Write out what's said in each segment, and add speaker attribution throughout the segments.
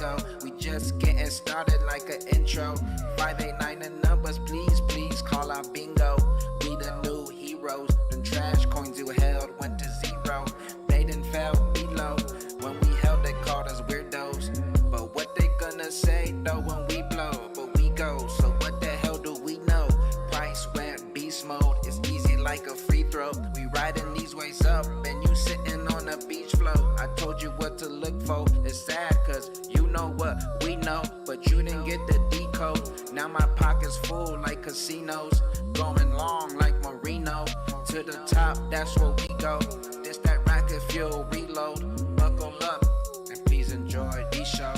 Speaker 1: go. We just getting started like an intro. 589 and numbers, please, please call our bingo. We the new heroes. Them trash coins you held went to zero. They done fell below. When we held, they called us weirdos. But what they gonna say though when we blow? But we go, so what the hell do we know? Price went beast mode, it's easy like a free throw. We riding these ways up, and you sitting on a beach float. I told you what to look for, it's sad cause you know what we know, but you didn't get the decode. Now my pocket's full like casinos, going long like Marino. To the top, that's where we go. This that rocket fuel reload. Buckle up, and please enjoy the show.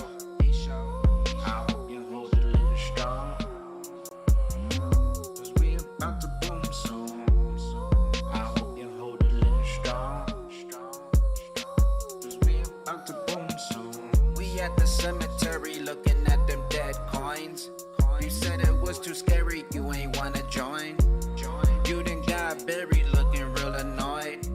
Speaker 1: I hope you hold it a little strong, cause we about to boom soon. I hope you hold it a little strong, cause we about to boom soon. We at the cemetery looking at them dead coins. You said it was too scary, you ain't wanna join. You done got buried looking real annoyed.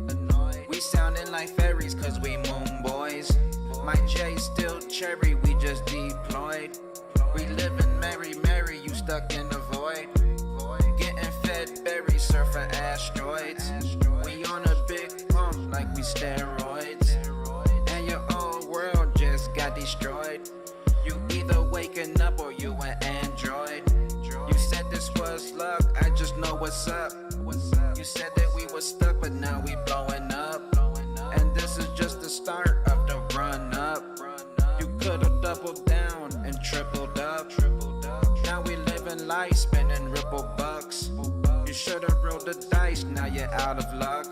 Speaker 1: We sounding like fairies cause we moon boys. My J still cherry, we just deployed. We living merry, you stuck in the void. Getting fed berries, surfing asteroids. We on a big pump like we steroids. And your old world just got destroyed. You either waking up or you an android. You said this was luck, I just know what's up. You said that we were stuck, but now we blowing up. And this is just the start of the run up. You could've doubled down and tripled up. Now we living life, spending ripple bucks. You should've rolled the dice, now you're out of luck.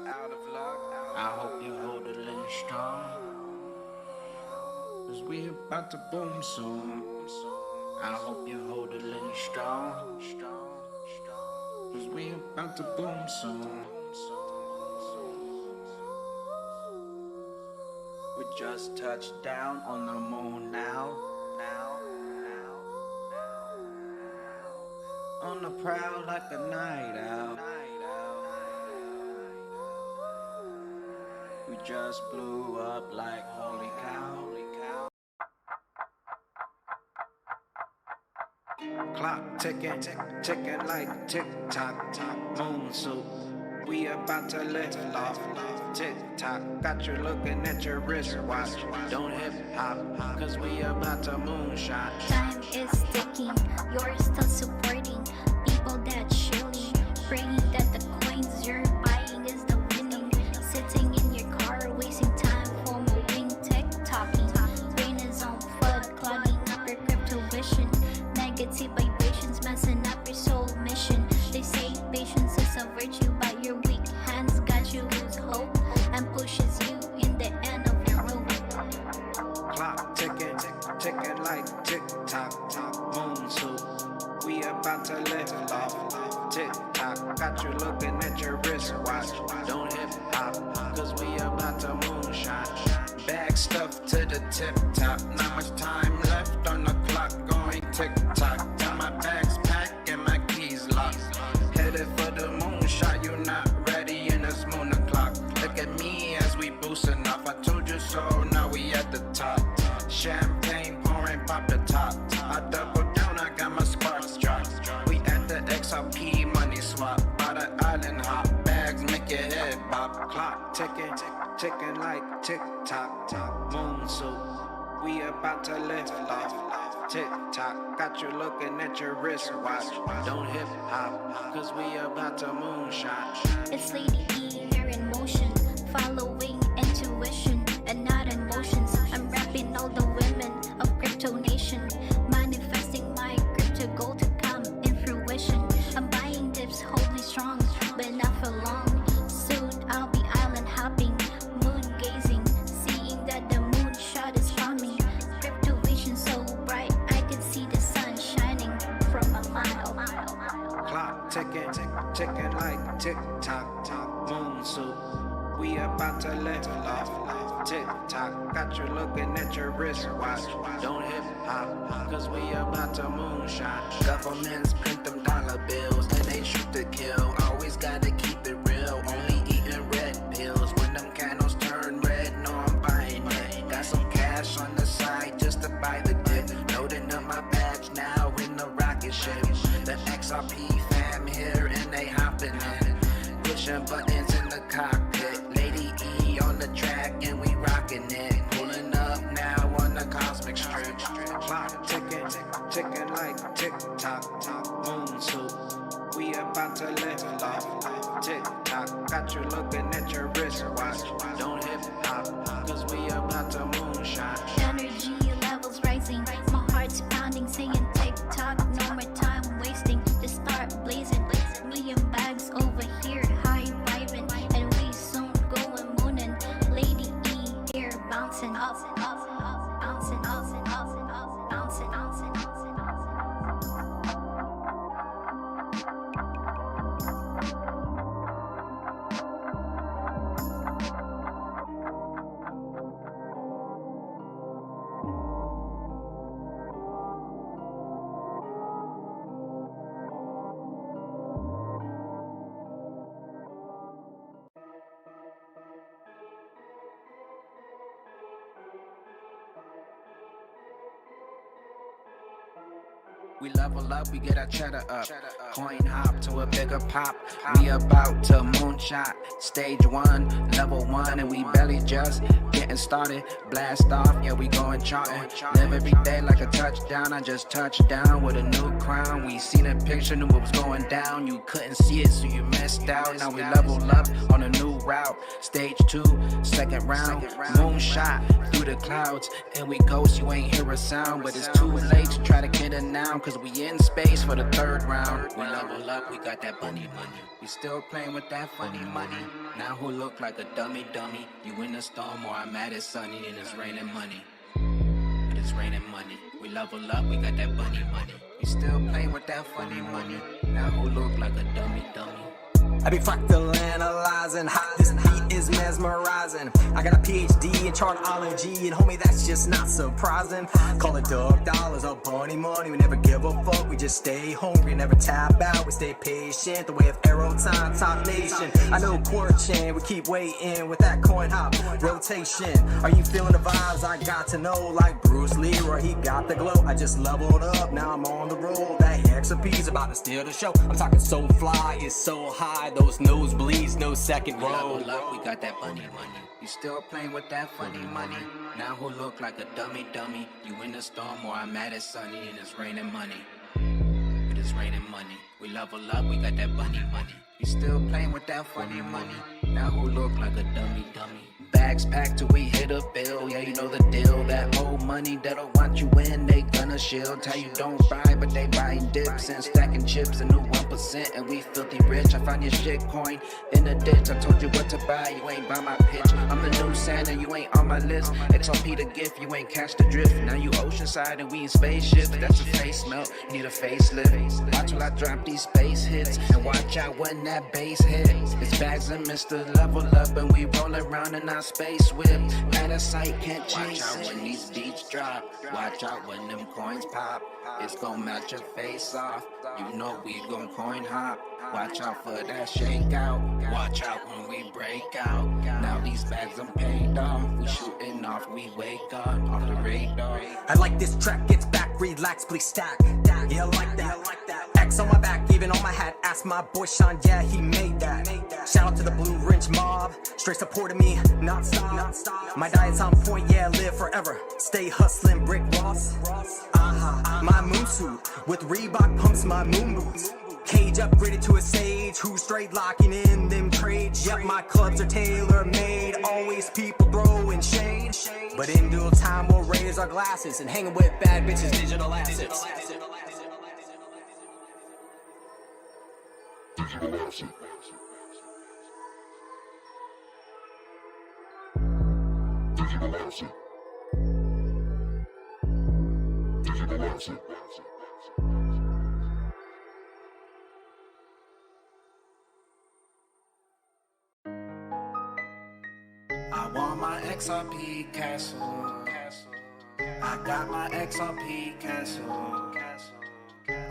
Speaker 1: I hope you hold it a little strong, cause we about to boom soon. I hope you hold it a little strong, cause we about to boom soon. We just touched down on the moon now. On the prowl like a night owl. We just blew up like holy cow. Clock ticking, ticking like tick-tock, moon suit. We about to lift off, tick-tock. Got you looking at your wristwatch. Don't hip-hop, cause we about to moonshot.
Speaker 2: Time is ticking, you're still supporting people that chilling, praying that the coins you're buying is the winning. Sitting in your car, wasting time for moving, tick-tocking. Brain is on flood, clogging up your crypto vision. Negative vibrations messing up your soul mission. They say patience is a virtue, but your weak hands got you lose hope and pushes you in the end of your rope.
Speaker 1: Clock ticking, ticking like tick-tock, moon suit. We about to lift off, tick-tock. Got you looking at your wristwatch. Don't hip-hop, cause we about to moonshot. Bag stuffed to the tip-top. Not much time left on the clock, going tick-tock. Got my bags packed and my keys locked. Headed for the moonshot, you not ready in this moon o'clock. Look at me as we boosting off. I told you so, now we at the top. Champagne pouring, pop the top. I double down, I got my sparks dropped. We at the XRP money swap. By the island hop, bags make your head pop. Clock ticking, ticking like tick-tock, moon suit. We about to lift off, tick-tock. Got you looking at your wristwatch. Don't hip-hop, cause we about to moonshot.
Speaker 2: It's Lady E here in motion, following intuition and not emotions. I'm rapping all the women of Crypto Nation, manifesting my crypto goal to come in fruition. I'm buying dips, holding strong, but not for long. Soon I'll be island hopping, moon gazing, seeing that the moonshot is coming. Crypto vision so bright, I can see the sun shining from a mile.
Speaker 1: Clock ticking, ticking like tick-tock, moon suit. We about to lift off, tick-tock. Got you looking at your wristwatch. Don't hip-hop, cause we about to moonshot. Governments print them dollar bills, and they shoot to kill. Always gotta keep it real, only eating red pills. When them candles turn red, no I'm buying it. Got some cash on the side just to buy the deal. ship. The XRP fam here and they hopping in. Pushing buttons in the cockpit. Lady E on the track and we rocking it. Pulling up now on the cosmic strip. Clock ticking, ticking like tick-tock. Moonshot, we about to lift off. Tick-tock, got you looking at your wristwatch. Don't hip-hop, cause we about to moonshot.
Speaker 2: Energy levels rising, my heart's pounding, saying tick-tock, no more time wasting, just start blazing. Million bags over here, high vibing, and we soon going mooning. Lady E here bouncing up, bouncing, bouncing, bouncing, bouncing.
Speaker 1: We level up, we get our cheddar up. Coin hop to a bigger pop. We about to moonshot. Stage 1, level 1, and we barely just getting started. Blast off, yeah, we going charting. Live every day like a touchdown. I just touched down with a new crown. We seen a picture, knew what was going down. You couldn't see it, so you missed out. Now we level up on a new route. Stage 2, second round. Moonshot through the clouds, and we ghost. You ain't hear a sound, but it's too late to try to get it now. Cause we in space for the third round. We level up, we got that bunny money. We still playing with that funny money. Now who look like a dummy? You in the storm or I'm mad it's sunny and it's raining money. But it's raining money. We level up, we got that bunny money. We still playing with that funny money. Now who look like a dummy?
Speaker 3: I be fractal analyzing, hot this beat is mesmerizing. I got a PhD in chartology, and homie, that's just not surprising. Call it dog dollars or bunny money, we never give a fuck, we just stay hungry, never tap out, we stay patient, the way of arrow time, top nation. I know Quirchin, we keep waiting with that coin hop rotation. Are you feeling the vibes? I got to know, like Bruce Leroy, he got the glow. I just leveled up, now I'm on the roll. That XRP's about to steal the show. I'm talking so fly, it's so high, those nosebleeds, no second row.
Speaker 1: Level up, we got that bunny money. You still playing with that funny money. Now who look like a dummy? You in the storm or I'm mad it's sunny and it's raining money. But it's raining money. We level up, we got that bunny money. You still playing with that funny money. Now who look like a dummy? Bags packed till we hit a bill, yeah, you know the deal. That old money that'll want you in, they gonna shield. Tell you don't buy, but they buying dips and stacking chips, a new 1%, and we filthy rich. I found your shit coin in the ditch. I told you what to buy, you ain't buy my pitch. I'm the new Santa, you ain't on my list. XRP the gift, you ain't catch the drift. Now you oceanside and we in spaceships. That's a face melt, need a facelift. Watch till I drop these space hits, and watch out when that bass hit. It's bags and Mr. Level Up, and we roll around in our space whip. Out of sight, can't chase. Watch out when these beats drop. Watch out when them coins pop. It's gon' melt your face off. You know we gon' coin hop. Watch out for that shakeout. Watch out when we break out. Now these bags I'm paid off. We shooting off, we wake up off the radar.
Speaker 3: I like this track, it's back, relax, please stack. Yeah, I like that. X on my back, even on my hat. Ask my boy Sean, yeah, he made that. Shout out to the Blue Ridge mob, straight supporting me, not stop. My diet's on point, yeah, live forever. Stay hustling, Brick Ross. My moon suit with Reebok pumps, my moon boots. Cage upgraded to a sage, who's straight locking in them trades. Yep, my clubs are tailor-made, always people throwing shade. But in due time, we'll raise our glasses and hanging with bad bitches, digital assets.
Speaker 4: Digital asset. Digital asset. Digital asset.
Speaker 1: I want my XRP castle. I got my XRP castle.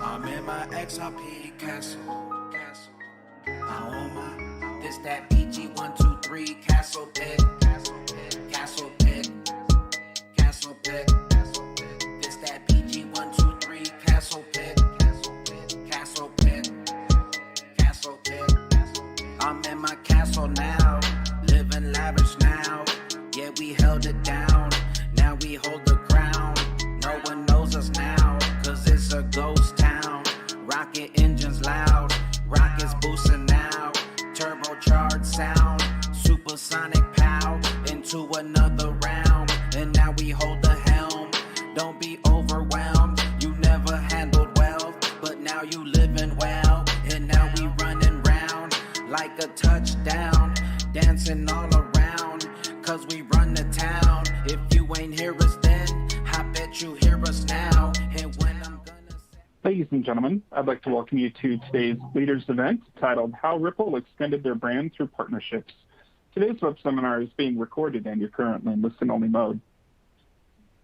Speaker 1: I'm in my XRP castle. I want my, this that BG123 castle pit. Castle pit. Castle pit. This that BG123 castle pit. hold the crown. No one knows us now, cause it's a ghost town. Rocket engines loud, rockets boosting now. Turbocharged sound, supersonic pow. Into another round, and now we hold the helm. Don't be overwhelmed, you never handled wealth, but now you living well. And now we running round like a touchdown, dancing all around, cause we run the town. If you ain't hear us then, I bet you hear us now. And when I'm gonna say...
Speaker 5: Ladies and gentlemen, I'd like to welcome you to today's Leaders event titled How Ripple Extended Their Brand Through Partnerships. Today's web seminar is being recorded and you're currently in listen-only mode.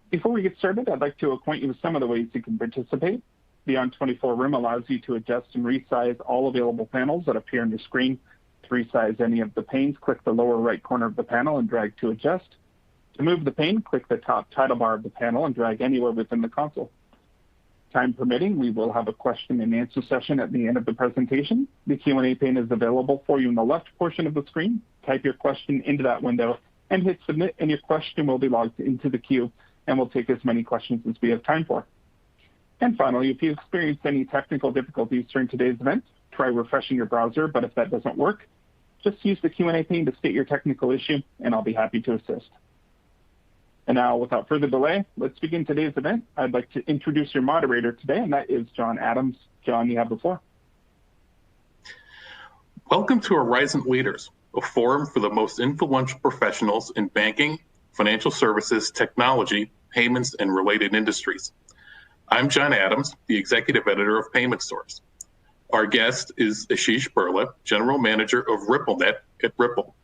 Speaker 5: Before we get started, I'd like to acquaint you with some of the ways you can participate. Beyond 24 Room allows you to adjust and resize all available panels that appear on your screen. To resize any of the panes, click the lower right corner of the panel and drag to adjust. To move the pane, click the top title bar of the panel and drag anywhere within the console. Time permitting, we will have a question and answer session at the end of the presentation. The Q&A pane is available for you in the left portion of the screen. Type your question into that window and hit submit, and your question will be logged into the queue, and we'll take as many questions as we have time for. And finally, if you experience any technical difficulties during today's event, try refreshing your browser, but if that doesn't work, just use the Q&A pane to state your technical issue, and I'll be happy to assist. And now, without further delay, let's begin today's event. I'd like to introduce your moderator today, and that is John Adams. John, you have the floor.
Speaker 6: Welcome to Horizon Leaders, a forum for the most influential professionals in banking, financial services, technology, payments, and related industries. I'm John Adams, the executive editor of Payment Source. Our guest is Asheesh Birla, general manager of RippleNet at Ripple.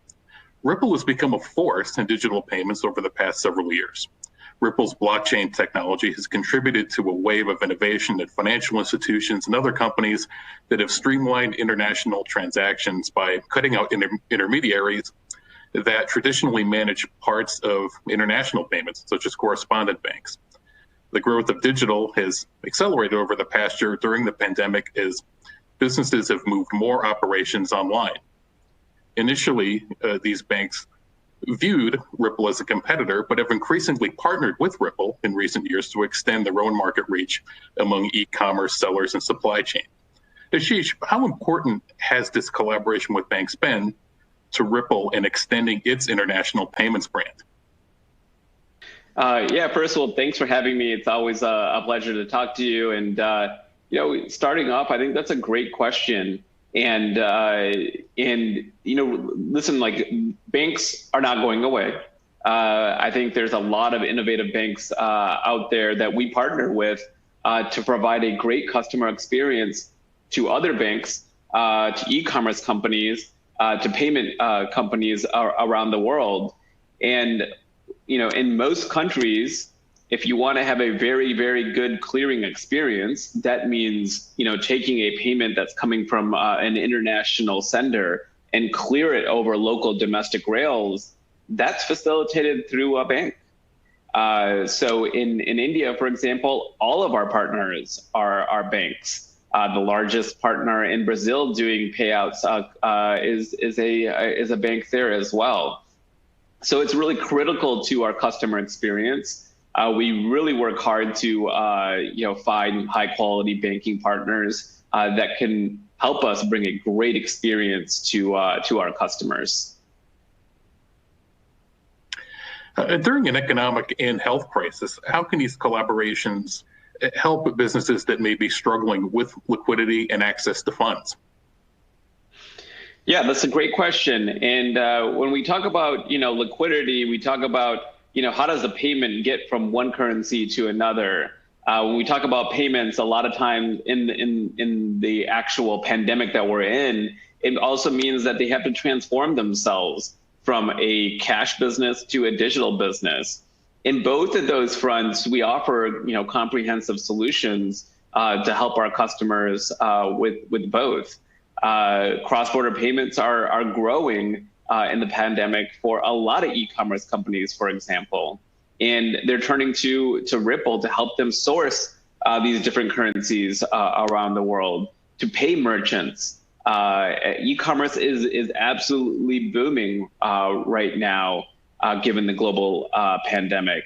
Speaker 6: Ripple has become a force in digital payments over the past several years. Ripple's blockchain technology has contributed to a wave of innovation at financial institutions and other companies that have streamlined international transactions by cutting out intermediaries that traditionally manage parts of international payments, such as correspondent banks. The growth of digital has accelerated over the past year during the pandemic as businesses have moved more operations online. Initially, these banks viewed Ripple as a competitor, but have increasingly partnered with Ripple in recent years to extend their own market reach among e-commerce sellers and supply chain. Asheesh, how important has this collaboration with banks been to Ripple in extending its international payments brand?
Speaker 7: Yeah, first of all, thanks for having me. It's always a pleasure to talk to you. And, starting off, I think that's a great question. And listen, like, banks are not going away. I think there's a lot of innovative banks out there that we partner with to provide a great customer experience to other banks, to e-commerce companies, to payment companies around the world. And, in most countries, if you want to have a very, very good clearing experience, that means, taking a payment that's coming from an international sender and clear it over local domestic rails. That's facilitated through a bank. So in India, for example, all of our partners are banks. The largest partner in Brazil doing payouts is a bank there as well. So it's really critical to our customer experience. We really work hard to find high quality banking partners that can help us bring a great experience to our customers.
Speaker 6: During an economic and health crisis, how can these collaborations help businesses that may be struggling with liquidity and access to funds?
Speaker 7: Yeah, that's a great question. And when we talk about liquidity, we talk about how does a payment get from one currency to another? When we talk about payments, a lot of times in the actual pandemic that we're in, it also means that they have to transform themselves from a cash business to a digital business. In both of those fronts, we offer comprehensive solutions to help our customers with both. Cross-border payments are growing in the pandemic for a lot of e-commerce companies, for example, and they're turning to Ripple to help them source these different currencies around the world to pay merchants. E-commerce is absolutely booming right now, given the global pandemic.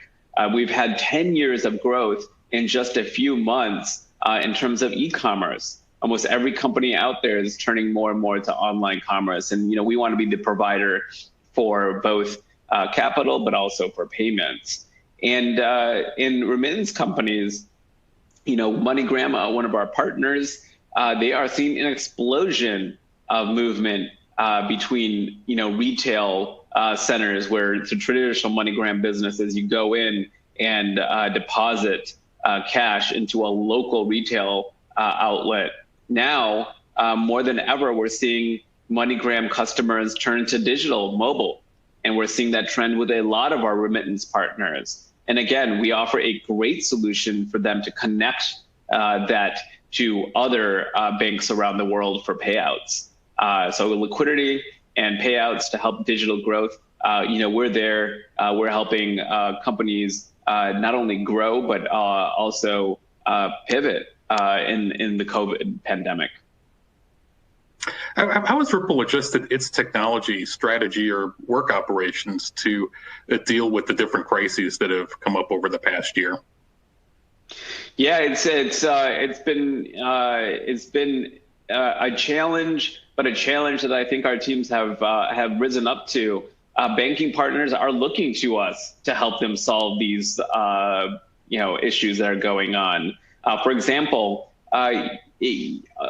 Speaker 7: We've had 10 years of growth in just a few months in terms of e-commerce. Almost every company out there is turning more and more to online commerce. And we want to be the provider for both capital, but also for payments. And in remittance companies, MoneyGram, one of our partners, they are seeing an explosion of movement between retail centers, where it's a traditional MoneyGram business is you go in and deposit cash into a local retail outlet. Now, more than ever, we're seeing MoneyGram customers turn to digital mobile, and we're seeing that trend with a lot of our remittance partners. And again, we offer a great solution for them to connect that to other banks around the world for payouts. So liquidity and payouts to help digital growth, we're there. We're helping companies not only grow, but also pivot in the COVID pandemic.
Speaker 6: How has Ripple adjusted its technology strategy or work operations to deal with the different crises that have come up over the past year?
Speaker 7: Yeah, it's been a challenge, but a challenge that I think our teams have risen up to. Banking partners are looking to us to help them solve these issues that are going on. For example,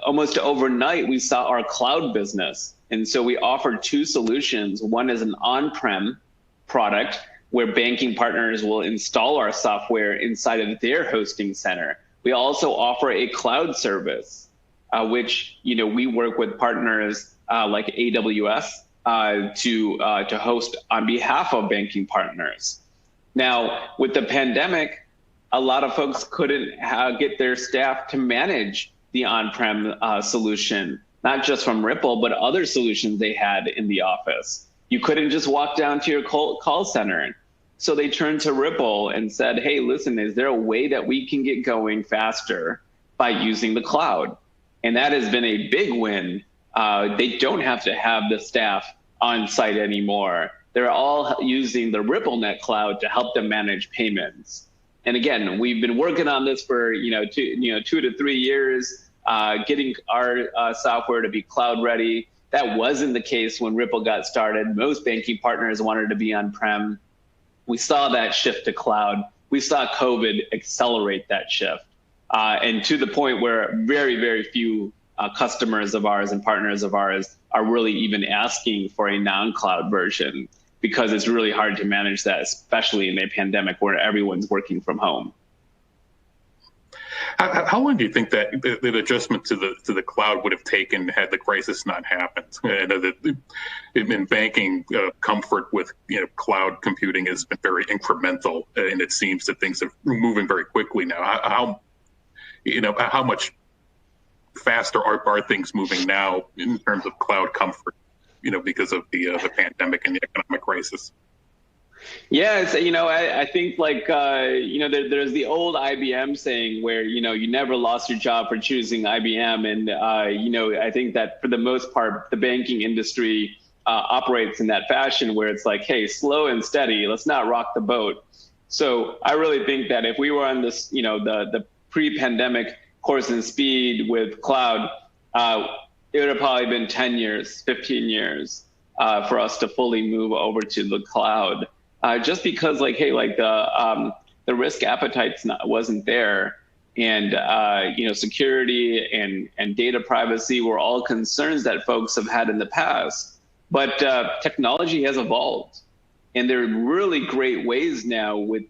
Speaker 7: almost overnight, we saw our cloud business. And so we offered two solutions. One is an on-prem product where banking partners will install our software inside of their hosting center. We also offer a cloud service, which we work with partners like AWS to host on behalf of banking partners. Now, with the pandemic, a lot of folks couldn't get their staff to manage the on-prem solution, not just from Ripple, but other solutions they had in the office. You couldn't just walk down to your call center. So they turned to Ripple and said, hey, listen, is there a way that we can get going faster by using the cloud? And that has been a big win. They don't have to have the staff on site anymore. They're all using the RippleNet cloud to help them manage payments. And again, we've been working on this for 2 to 3 years, getting our software to be cloud ready. That wasn't the case when Ripple got started. Most banking partners wanted to be on-prem. We saw that shift to cloud. We saw COVID accelerate that shift, and to the point where very, very few customers of ours and partners of ours are really even asking for a non-cloud version, because it's really hard to manage that, especially in a pandemic where everyone's working from home.
Speaker 6: How long do you think that the adjustment to the cloud would have taken had the crisis not happened? I know that in banking, comfort with cloud computing has been very incremental, and it seems that things are moving very quickly now. How much faster are things moving now in terms of cloud comfort? Because of the pandemic and the economic crisis.
Speaker 7: Yeah, it's, I think there's the old IBM saying where, you never lost your job for choosing IBM. And, I think that for the most part, the banking industry operates in that fashion where it's like, hey, slow and steady, let's not rock the boat. So I really think that if we were on this, the pre-pandemic course and speed with cloud, it would have probably been 10 years, 15 years for us to fully move over to the cloud. Just because the risk appetite wasn't there, and security and data privacy were all concerns that folks have had in the past. But technology has evolved, and there are really great ways now with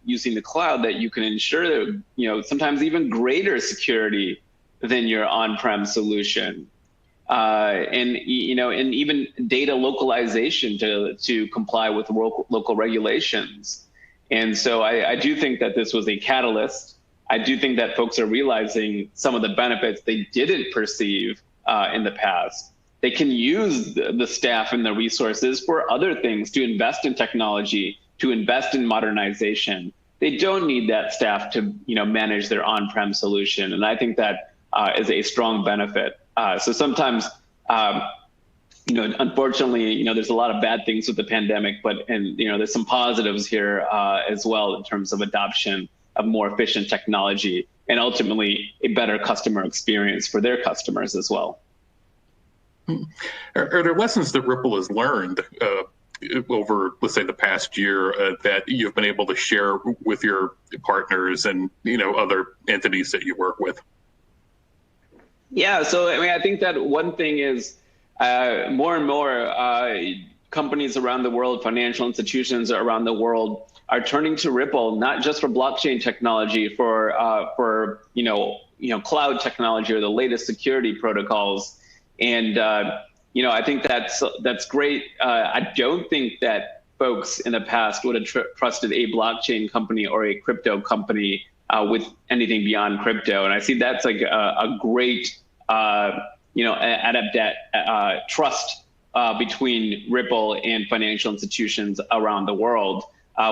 Speaker 7: using the cloud that you can ensure that sometimes even greater security than your on-prem solution, and even data localization to comply with local regulations. And so I do think that this was a catalyst. I do think that folks are realizing some of the benefits they didn't perceive in the past. They can use the staff and the resources for other things, to invest in technology, to invest in modernization. They don't need that staff to manage their on-prem solution, and I think that is a strong benefit. So sometimes Unfortunately, there's a lot of bad things with the pandemic, and there's some positives here as well in terms of adoption of more efficient technology and ultimately a better customer experience for their customers as well.
Speaker 6: Are there lessons that Ripple has learned over, let's say, the past year that you've been able to share with your partners and other entities that you work with?
Speaker 7: Yeah, so I think that one thing is more and more companies around the world, financial institutions around the world, are turning to Ripple not just for blockchain technology, for cloud technology or the latest security protocols. And I think that's great. I don't think that folks in the past would have trusted a blockchain company or a crypto company with anything beyond crypto. And I see that's like a great trust between Ripple and financial institutions around the world.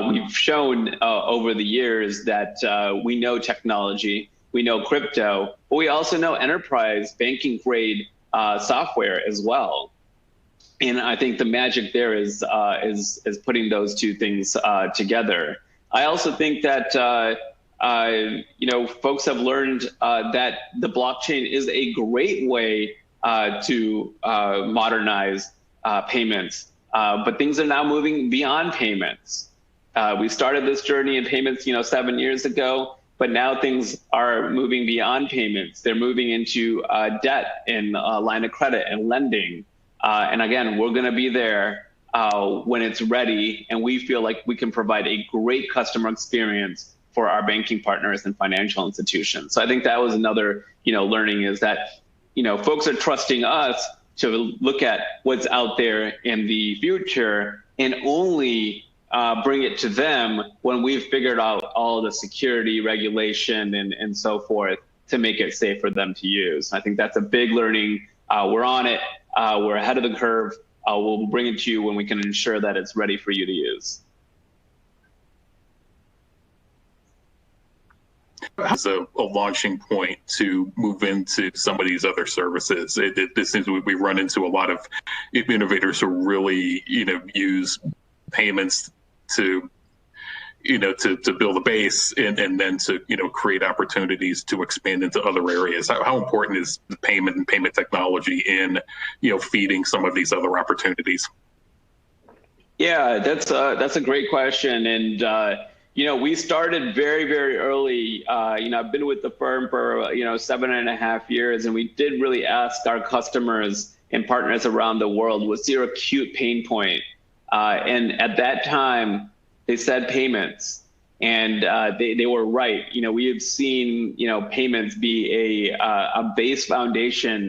Speaker 7: We've shown over the years that we know technology, we know crypto, but we also know enterprise banking grade software as well. And I think the magic there is putting those two things together. I also think that folks have learned that the blockchain is a great way to modernize payments, but things are now moving beyond payments. We started this journey in payments, 7 years ago, but now things are moving beyond payments. They're moving into debt and line of credit and lending. And again, we're going to be there when it's ready, and we feel like we can provide a great customer experience for our banking partners and financial institutions. So I think that was another, learning, is that, folks are trusting us to look at what's out there in the future and only bring it to them when we've figured out all the security regulation and so forth to make it safe for them to use. I think that's a big learning. We're on it. We're ahead of the curve. We'll bring it to you when we can ensure that it's ready for you to use.
Speaker 6: As a launching point to move into some of these other services, it seems we run into a lot of innovators who really, use payments to build a base and then to, create opportunities to expand into other areas. How important is the payment and payment technology in, feeding some of these other opportunities?
Speaker 7: Yeah, that's a great question. And, we started very, very early. I've been with the firm for, 7.5 years, and we did really ask our customers and partners around the world, what's your acute pain point? And at that time, they said payments, and they were right. We have seen, payments be a base foundation